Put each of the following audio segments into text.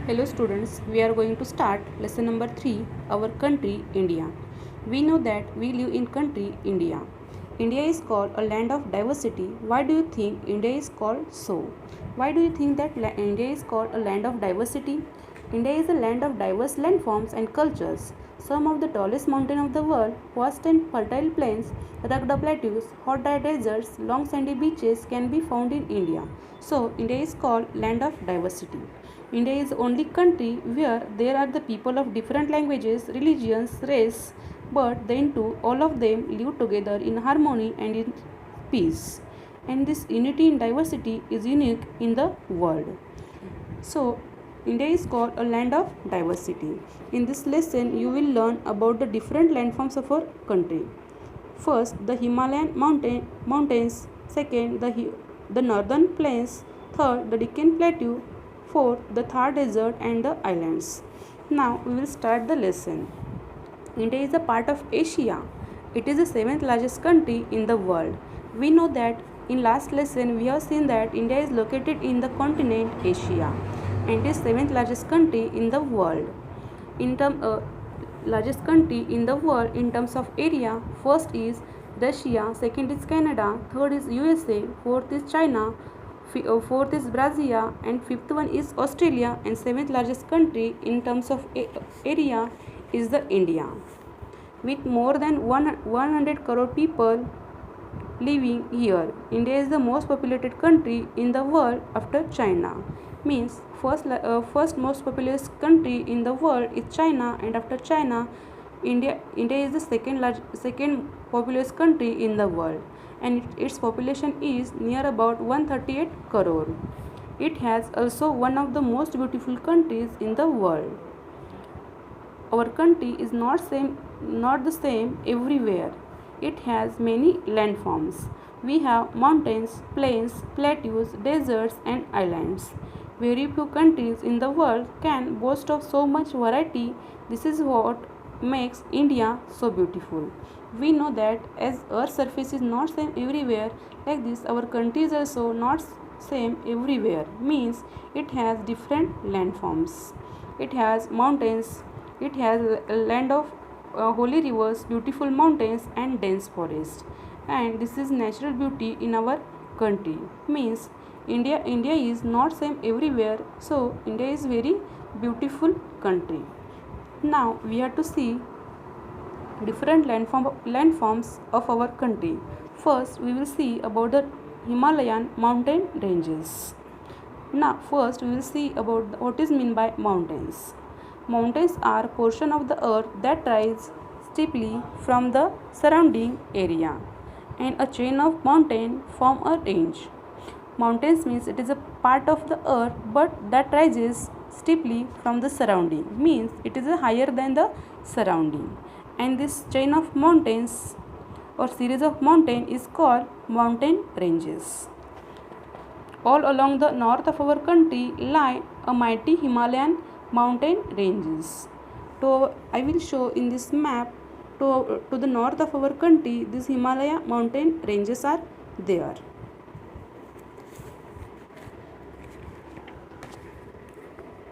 Hello students, we are going to start lesson number 3, our country India. We know that we live in country India. India is called a land of diversity. Why do you think India is called so? Why do you think that India is called a land of diversity? India is a land of diverse landforms and cultures. Some of the tallest mountains of the world, vast and fertile plains, rugged plateaus, hot dry deserts, long sandy beaches can be found in India. So, India is called land of diversity. India is the only country where there are the people of different languages, religions, race, but then too all of them live together in harmony and in peace. And this unity in diversity is unique in the world. So, India is called a land of diversity. In this lesson, you will learn about the different landforms of our country. First, the Himalayan mountains. Second, the northern plains. Third, the Deccan Plateau. Fourth, the Thar Desert and the islands. Now, we will start the lesson. India is a part of Asia. It is the seventh largest country in the world. We know that in last lesson we have seen that India is located in the continent Asia and is seventh largest country in the world. Largest country in the world in terms of area, first is Russia, second is Canada, third is USA, fourth is China, fourth is Brazil, and fifth one is Australia, and seventh largest country in terms of area is the India. With more than 100 crore people living here, India is the most populated country in the world after China. Means first most populous country in the world is China, and after China, India is the second populous country in the world, and its population is near about 138 crore. It has also one of the most beautiful countries in the world. Our country is not the same everywhere. It has many landforms. We have mountains, plains, plateaus, deserts and islands. Very few countries in the world can boast of so much variety. This is what makes India so beautiful. We know that as Earth's surface is not same everywhere, like this our country is also not same everywhere. Means it has different landforms. It has mountains. It has a land of holy rivers, beautiful mountains and dense forest. And this is natural beauty in our country. Means India is not same everywhere. So India is very beautiful country. Now we have to see different landforms of our country. First we will see about the Himalayan mountain ranges. Now first we will see about what is meant by mountains. Mountains are a portion of the earth that rise steeply from the surrounding area, and a chain of mountains form a range. Mountains means it is a part of the earth but that rises steeply from the surrounding, means it is higher than the surrounding, and this chain of mountains or series of mountains is called mountain ranges. All along the north of our country lie a mighty Himalayan mountain ranges. I will show in this map to the north of our country these Himalaya mountain ranges are there.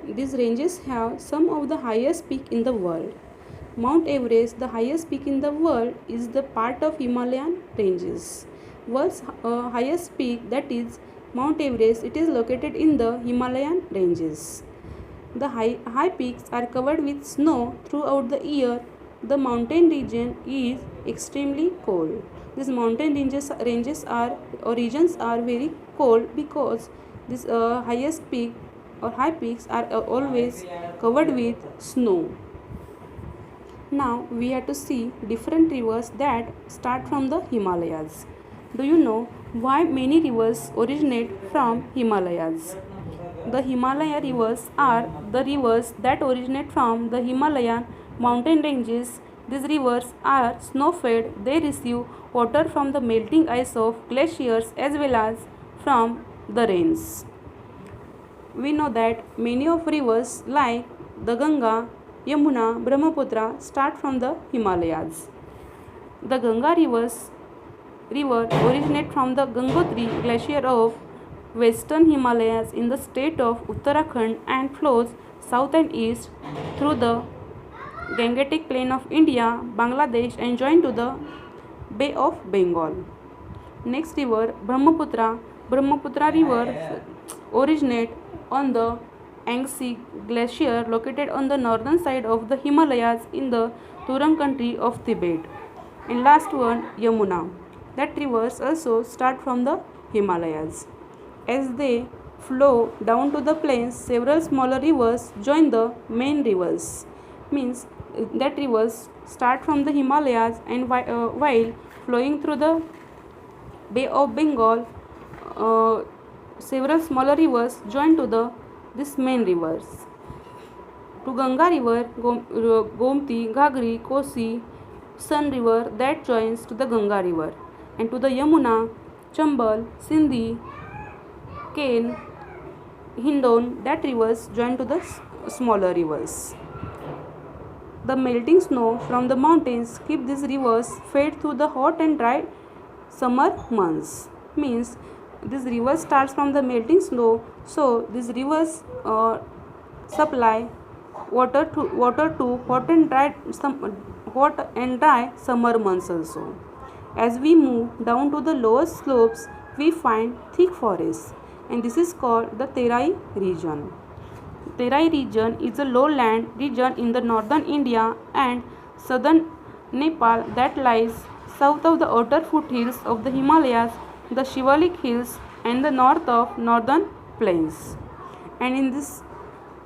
These ranges have some of the highest peak in the world. Mount Everest, the highest peak in the world, is the part of Himalayan ranges. World's highest peak, that is Mount Everest, it is located in the Himalayan ranges. The high peaks are covered with snow throughout the year. The mountain region is extremely cold. These mountain regions are very cold because this highest peak or high peaks are always covered with snow. Now we have to see different rivers that start from the Himalayas. Do you know why many rivers originate from Himalayas? The Himalaya rivers are the rivers that originate from the Himalayan mountain ranges. These rivers are snow-fed. They receive water from the melting ice of glaciers as well as from the rains. We know that many of rivers like the Ganga, Yamuna, Brahmaputra start from the Himalayas. The Ganga river originate from the Gangotri glacier of Western Himalayas in the state of Uttarakhand and flows south and east through the Gangetic Plain of India, Bangladesh and joined to the Bay of Bengal. Next river Brahmaputra. Brahmaputra river originate on the Yangtze Glacier located on the northern side of the Himalayas in the Turan country of Tibet. And last one Yamuna. That rivers also start from the Himalayas. As they flow down to the plains, several smaller rivers join the main rivers. Means that rivers start from the Himalayas and while flowing through the Bay of Bengal, several smaller rivers join to the this main rivers. To Ganga river, Gomti, Ghagri, Kosi, Son river that joins to the Ganga river, and to the Yamuna, Chambal, Sindhi, Ken, Hindon that rivers join to the smaller rivers. The melting snow from the mountains keep these rivers fed through the hot and dry summer months. Means this river starts from the melting snow, so these rivers supply water to hot and dry summer months also. As we move down to the lower slopes, we find thick forests, and this is called the Terai region. Terai region is a lowland region in the northern India and southern Nepal that lies south of the outer foothills of the Himalayas, the Shivalik hills, and the north of northern plains. And in this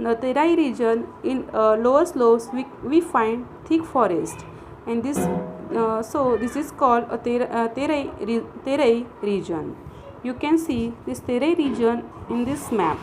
Terai region, in lower slopes, we find thick forest, and this is called a Terai region. You can see this Terai region in this map.